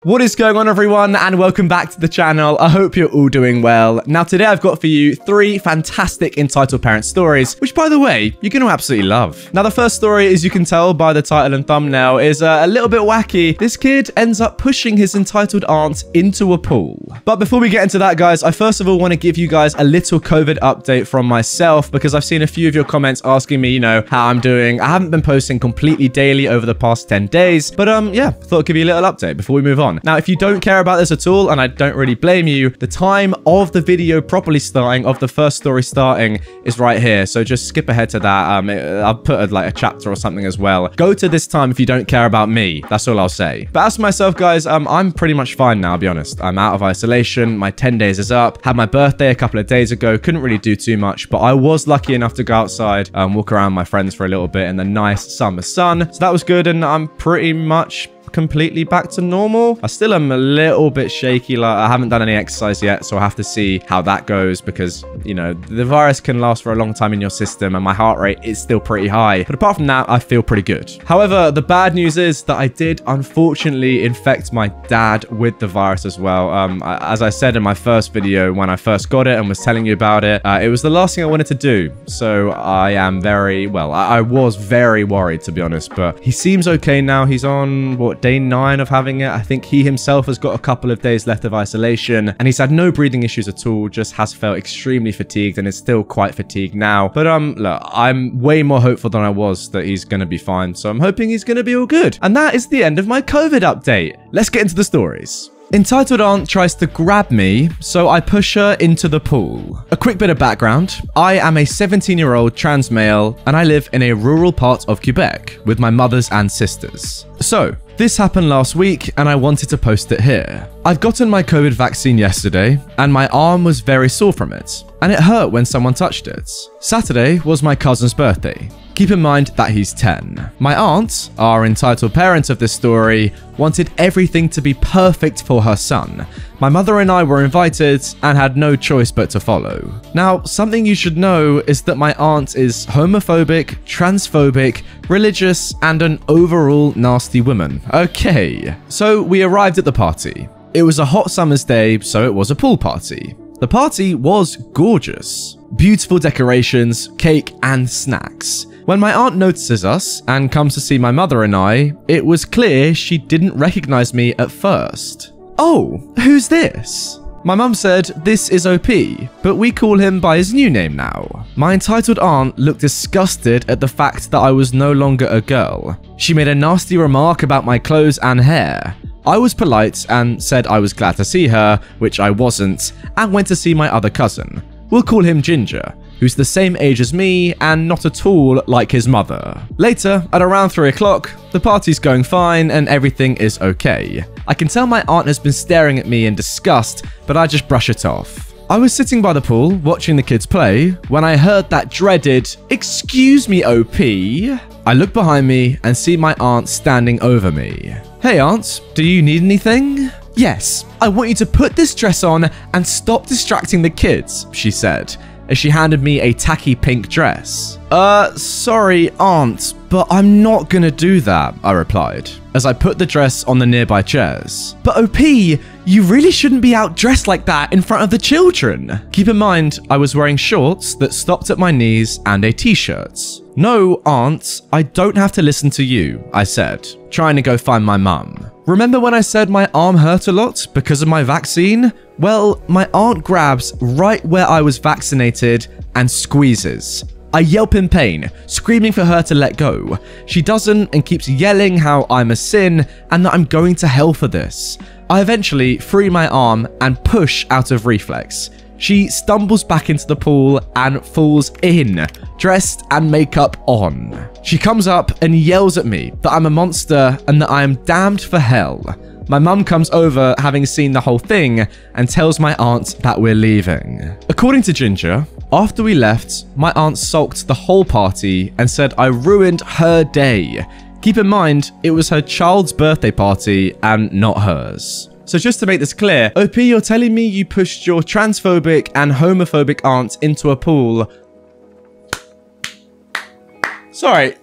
What is going on, everyone, and welcome back to the channel. I hope you're all doing well. Now, today I've got for you 3 fantastic entitled parent stories, which, by the way, you're going to absolutely love. Now, the first story, as you can tell by the title and thumbnail, is a little bit wacky. This kid ends up pushing his entitled aunt into a pool. But before we get into that, guys, I first of all want to give you guys a little COVID update from myself, because I've seen a few of your comments asking me, how I'm doing. I haven't been posting completely daily over the past 10 days, but yeah, thought I'd give you a little update before we move on. Now, if you don't care about this at all, and I don't really blame you, the time of the video properly starting, of the first story starting, is right here. So just skip ahead to that. I'll put a chapter or something as well. Go to this time if you don't care about me. That's all I'll say. But as for myself, guys, I'm pretty much fine now, I'll be honest. I'm out of isolation. My 10 days is up. Had my birthday a couple of days ago. Couldn't really do too much, but I was lucky enough to go outside and walk around with my friends for a little bit in the nice summer sun. So that was good, and I'm pretty much completely back to normal. I still am a little bit shaky. Like, I haven't done any exercise yet, so I have to see how that goes, because the virus can last for a long time in your system, and my heart rate is still pretty high. But apart from that, I feel pretty good. However, the bad news is that I did unfortunately infect my dad with the virus as well. As I said in my first video when I first got it and was telling you about it, it was the last thing I wanted to do. So I am I was very worried, to be honest, but he seems okay now. He's on day 9 of having it. I think he himself has got a couple of days left of isolation, and he's had no breathing issues at all, just has felt extremely fatigued and is still quite fatigued now. But look, I'm way more hopeful than I was that he's gonna be fine, so I'm hoping he's gonna be all good. And that is the end of my COVID update. Let's get into the stories. Entitled aunt tries to grab me, so I push her into the pool. A quick bit of background. I am a 17-year-old trans male, and I live in a rural part of Quebec with my mothers and sisters. So, this happened last week, and I wanted to post it here. I'd gotten my COVID vaccine yesterday, and my arm was very sore from it, and it hurt when someone touched it. Saturday was my cousin's birthday. Keep in mind that he's 10. My aunt, our entitled parent of this story, wanted everything to be perfect for her son. My mother and I were invited and had no choice but to follow. Now, something you should know is that my aunt is homophobic, transphobic, religious, and an overall nasty woman. Okay, so we arrived at the party. It was a hot summer's day, so it was a pool party. The party was gorgeous. Beautiful decorations, cake, and snacks. When my aunt notices us and comes to see my mother and I, it was clear she didn't recognize me at first. "Oh, who's this?" My mum said this is OP, but we call him by his new name now. My entitled aunt looked disgusted at the fact that I was no longer a girl. She made a nasty remark about my clothes and hair. I was polite and said I was glad to see her, which I wasn't, and went to see my other cousin. We'll call him Ginger, who's the same age as me and not at all like his mother. Later, at around 3 o'clock, the party's going fine and everything is okay. I can tell my aunt has been staring at me in disgust, but I just brush it off. I was sitting by the pool watching the kids play when I heard that dreaded, "Excuse me, OP." I look behind me and see my aunt standing over me. "Hey aunt, do you need anything?" "Yes, I want you to put this dress on and stop distracting the kids," she said, as she handed me a tacky pink dress. Sorry, aunt, but I'm not gonna do that," I replied, as I put the dress on the nearby chairs. "But OP, you really shouldn't be out dressed like that in front of the children." Keep in mind, I was wearing shorts that stopped at my knees and a t-shirt. "No, aunt, I don't have to listen to you," I said, trying to go find my mum. Remember when I said my arm hurt a lot because of my vaccine? Well, my aunt grabs right where I was vaccinated and squeezes. I yelp in pain, screaming for her to let go. She doesn't and keeps yelling how I'm a sin and that I'm going to hell for this. I eventually free my arm and push out of reflex. She stumbles back into the pool and falls in, dressed and makeup on. She comes up and yells at me that I'm a monster and that I am damned for hell. My mum comes over, having seen the whole thing, and tells my aunt that we're leaving. According to Ginger, after we left, my aunt sulked the whole party and said I ruined her day. Keep in mind, it was her child's birthday party and not hers. So just to make this clear, OP, you're telling me you pushed your transphobic and homophobic aunt into a pool. Sorry,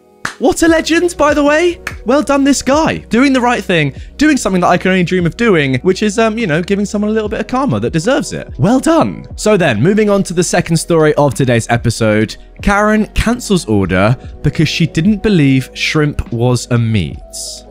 What a legend, by the way. Well done, this guy. Doing the right thing, doing something that I can only dream of doing, which is, you know, giving someone a little bit of karma that deserves it. Well done. So then, moving on to the second story of today's episode, Karen cancels order because she didn't believe shrimp was a meat.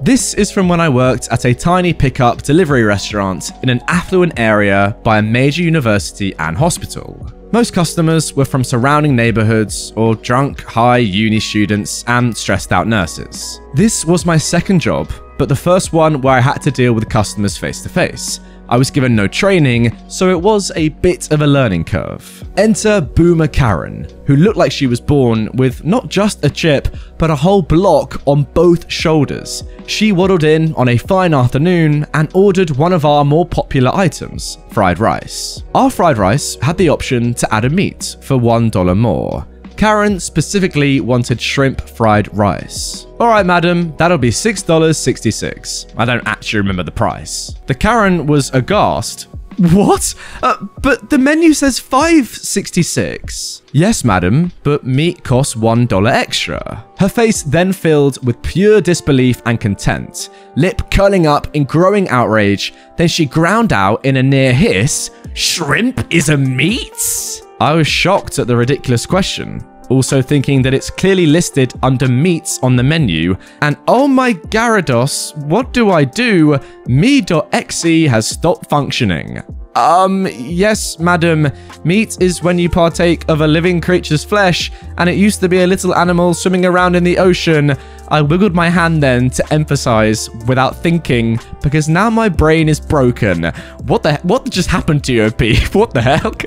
This is from when I worked at a tiny pickup delivery restaurant in an affluent area by a major university and hospital. Most customers were from surrounding neighborhoods or drunk, high uni students and stressed out nurses. This was my second job, but the first one where I had to deal with customers face to face. I was given no training, so it was a bit of a learning curve. Enter Boomer Karen, who looked like she was born with not just a chip, but a whole block on both shoulders. She waddled in on a fine afternoon and ordered one of our more popular items, fried rice. Our fried rice had the option to add a meat for $1 more. Karen specifically wanted shrimp fried rice. Alright, madam, that'll be $6.66. I don't actually remember the price. The Karen was aghast. What? But the menu says $5.66. Yes, madam, but meat costs $1 extra. Her face then filled with pure disbelief and contempt, lip curling up in growing outrage. Then she ground out in a near hiss, "Shrimp is a meat?" I was shocked at the ridiculous question, also thinking that it's clearly listed under meats on the menu, and oh my Gyarados, what do I do? Me.exe has stopped functioning. Yes, madam. Meat is when you partake of a living creature's flesh, and it used to be a little animal swimming around in the ocean. I wiggled my hand then to emphasize without thinking, because now my brain is broken. What just happened to you, OP? What the heck?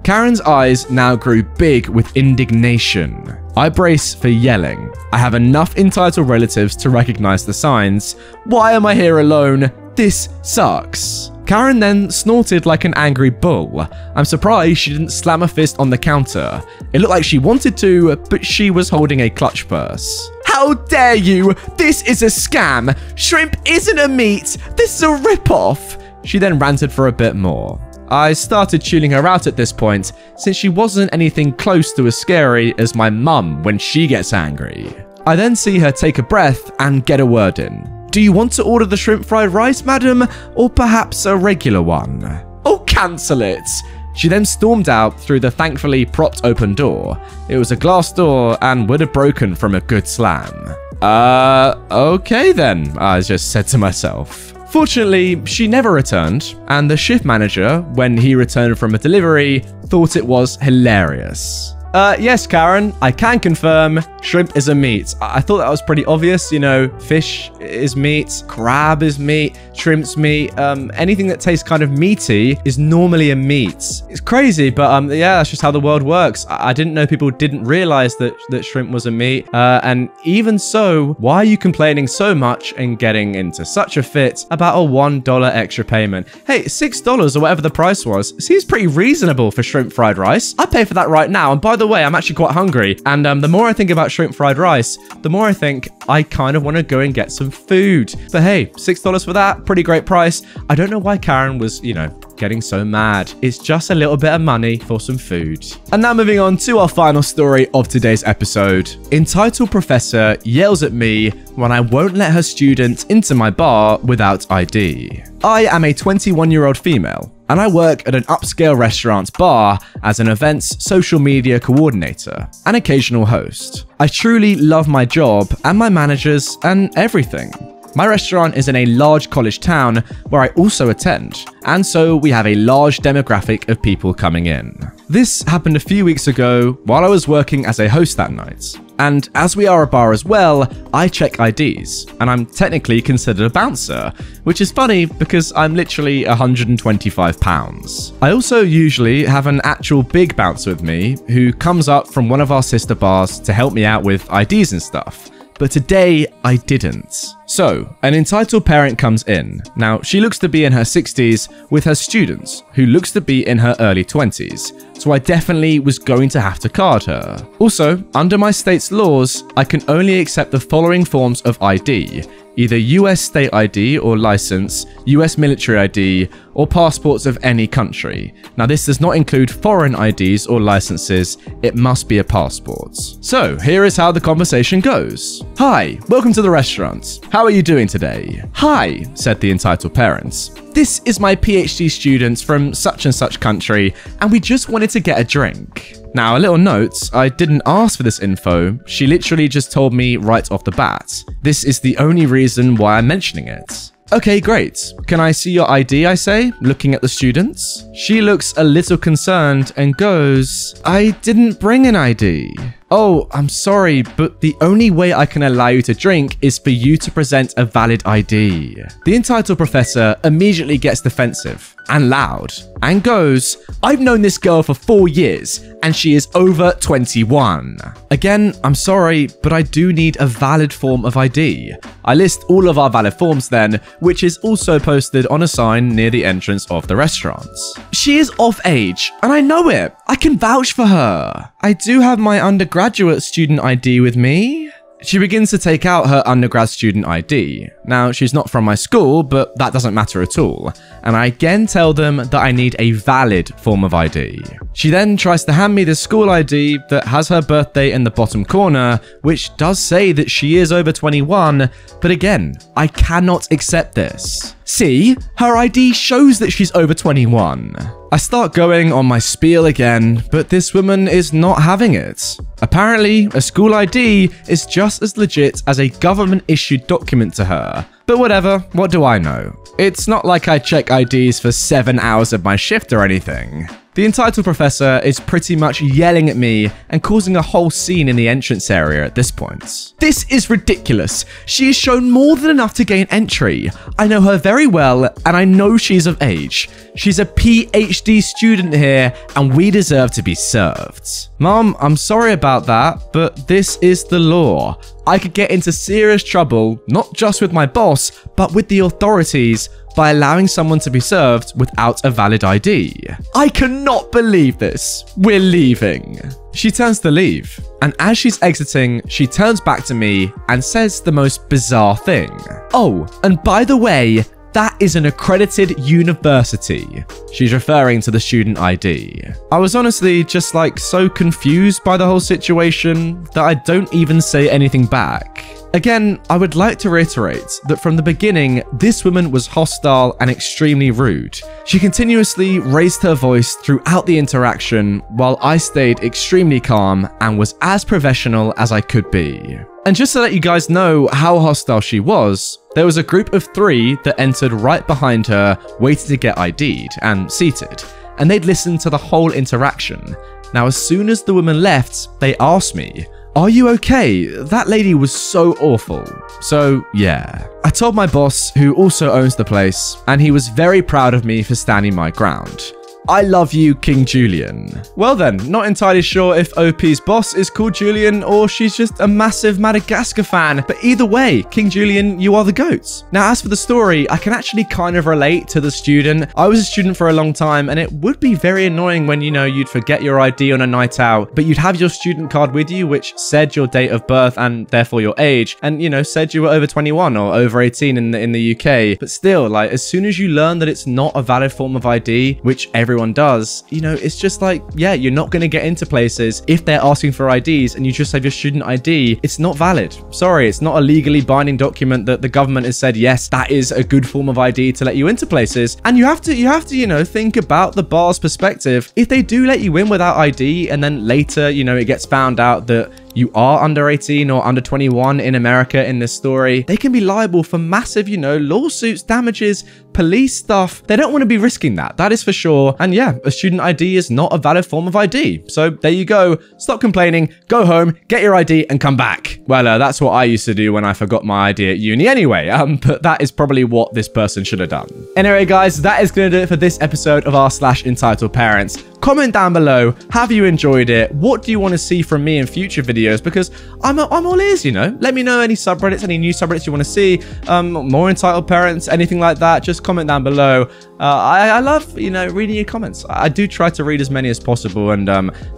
Karen's eyes now grew big with indignation. I brace for yelling. I have enough entitled relatives to recognize the signs. Why am I here alone? This sucks. Karen then snorted like an angry bull. I'm surprised she didn't slam a fist on the counter. It looked like she wanted to, but she was holding a clutch purse. How dare you? This is a scam. Shrimp isn't a meat. This is a ripoff. She then ranted for a bit more. I started tuning her out at this point, since she wasn't anything close to as scary as my mum when she gets angry. I then see her take a breath and get a word in. Do you want to order the shrimp fried rice, madam, or perhaps a regular one? Oh, cancel it. She then stormed out through the thankfully propped open door. It was a glass door and would have broken from a good slam. Okay then, I just said to myself. Fortunately, she never returned, and the shift manager, when he returned from a delivery, thought it was hilarious. Yes, Karen, I can confirm shrimp is a meat. I thought that was pretty obvious. You know, fish is meat, crab is meat, shrimp's meat. Anything that tastes kind of meaty is normally a meat. It's crazy, but yeah, that's just how the world works. I didn't know people didn't realize that shrimp was a meat. And even so, why are you complaining so much and getting into such a fit about a $1 extra payment? Hey, $6 or whatever the price was seems pretty reasonable for shrimp fried rice. I'd pay for that right now. And by the way, I'm actually quite hungry. And the more I think about shrimp fried rice, the more I think I kind of want to go and get some food. But hey, $6 for that, pretty great price. I don't know why Karen was, you know, getting so mad. It's just a little bit of money for some food. And now moving on to our final story of today's episode. Entitled Professor yells at me when I won't let her student into my bar without ID. I am a 21-year-old female, and I work at an upscale restaurant bar as an events social media coordinator, an occasional host. I truly love my job and my managers and everything. My restaurant is in a large college town where I also attend, and so we have a large demographic of people coming in. This happened a few weeks ago while I was working as a host that night. And as we are a bar as well, I check IDs, and I'm technically considered a bouncer, which is funny because I'm literally 125 pounds. I also usually have an actual big bouncer with me who comes up from one of our sister bars to help me out with IDs and stuff. But today I didn't. So, an entitled parent comes in. Now, she looks to be in her 60s with her students, who looks to be in her early 20s. So I definitely was going to have to card her. Also, under my state's laws, I can only accept the following forms of ID. Either US state ID or license, US military ID, or passports of any country. Now this does not include foreign IDs or licenses, it must be a passport. So here is how the conversation goes. Hi, welcome to the restaurant. How are you doing today? Hi, said the entitled parents. This is my PhD student from such and such country, and we just wanted to get a drink. Now, a little note, I didn't ask for this info, she literally just told me right off the bat. This is the only reason why I'm mentioning it. Okay, great. Can I see your ID, I say, looking at the students? She looks a little concerned and goes, I didn't bring an ID. Oh, I'm sorry, but the only way I can allow you to drink is for you to present a valid ID. The entitled professor immediately gets defensive and loud and goes, I've known this girl for 4 years and she is over 21. Again, I'm sorry, but I do need a valid form of ID. I list all of our valid forms then, which is also posted on a sign near the entrance of the restaurant. She is of age, and I know it. I can vouch for her. I do have my undergraduate student ID with me. She begins to take out her undergrad student ID. Now, she's not from my school, but that doesn't matter at all. And I again tell them that I need a valid form of ID. She then tries to hand me the school ID that has her birthday in the bottom corner, which does say that she is over 21, but again, I cannot accept this. See, her ID shows that she's over 21. I start going on my spiel again, but this woman is not having it. Apparently, a school ID is just as legit as a government-issued document to her. But whatever, what do I know? It's not like I check IDs for 7 hours of my shift or anything. The entitled professor is pretty much yelling at me and causing a whole scene in the entrance area at this point. This is ridiculous. She has shown more than enough to gain entry. I know her very well and I know she's of age. She's a PhD student here and we deserve to be served. Mom, I'm sorry about that, but this is the law. I could get into serious trouble, not just with my boss, but with the authorities by allowing someone to be served without a valid ID. I cannot believe this. We're leaving. She turns to leave, and as she's exiting, she turns back to me and says the most bizarre thing. Oh, and by the way, that is an accredited university. She's referring to the student ID. I was honestly just like so confused by the whole situation that I don't even say anything back. Again, I would like to reiterate that from the beginning, this woman was hostile and extremely rude. She continuously raised her voice throughout the interaction while I stayed extremely calm and was as professional as I could be. And just to let you guys know how hostile she was, there was a group of 3 that entered right behind her, waiting to get ID'd and seated, and they'd listened to the whole interaction. Now, as soon as the woman left, they asked me, "Are you okay? That lady was so awful." So yeah, I told my boss, who also owns the place, and he was very proud of me for standing my ground. I love you, King Julian. Well then, not entirely sure if OP's boss is called Julian or she's just a massive Madagascar fan, but either way, King Julian, you are the GOAT. Now, as for the story, I can actually kind of relate to the student. I was a student for a long time, and it would be very annoying when, you know, you'd forget your ID on a night out, but you'd have your student card with you, which said your date of birth and therefore your age, and, you know, said you were over 21 or over 18 in the UK. But still, like, as soon as you learn that it's not a valid form of ID, which everyone does, you know, it's just like, yeah, you're not going to get into places if they're asking for IDs and you just have your student ID. It's not valid. Sorry, it's not a legally binding document that the government has said, yes, that is a good form of ID to let you into places. And you have to, you know, think about the bar's perspective. If they do let you in without ID and then later, you know, it gets found out that you are under 18 or under 21 in America in this story, they can be liable for massive, you know, lawsuits, damages, police stuff. They don't want to be risking that. That is for sure. And yeah, a student ID is not a valid form of ID. So there you go. Stop complaining, go home, get your ID and come back. Well, that's what I used to do when I forgot my ID at uni anyway. But that is probably what this person should have done. Anyway, guys, that is going to do it for this episode of r/entitled parents. Comment down below. Have you enjoyed it? What do you want to see from me in future videos? videos, because I'm all ears, you know. Let me know any subreddits, any new subreddits you want to see, more entitled parents, anything like that. Just comment down below. I love, you know, reading your comments. I do try to read as many as possible, and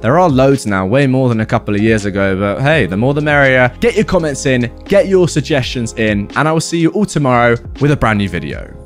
there are loads now, way more than a couple of years ago, but hey, the more the merrier. Get your comments in, get your suggestions in, and I will see you all tomorrow with a brand new video.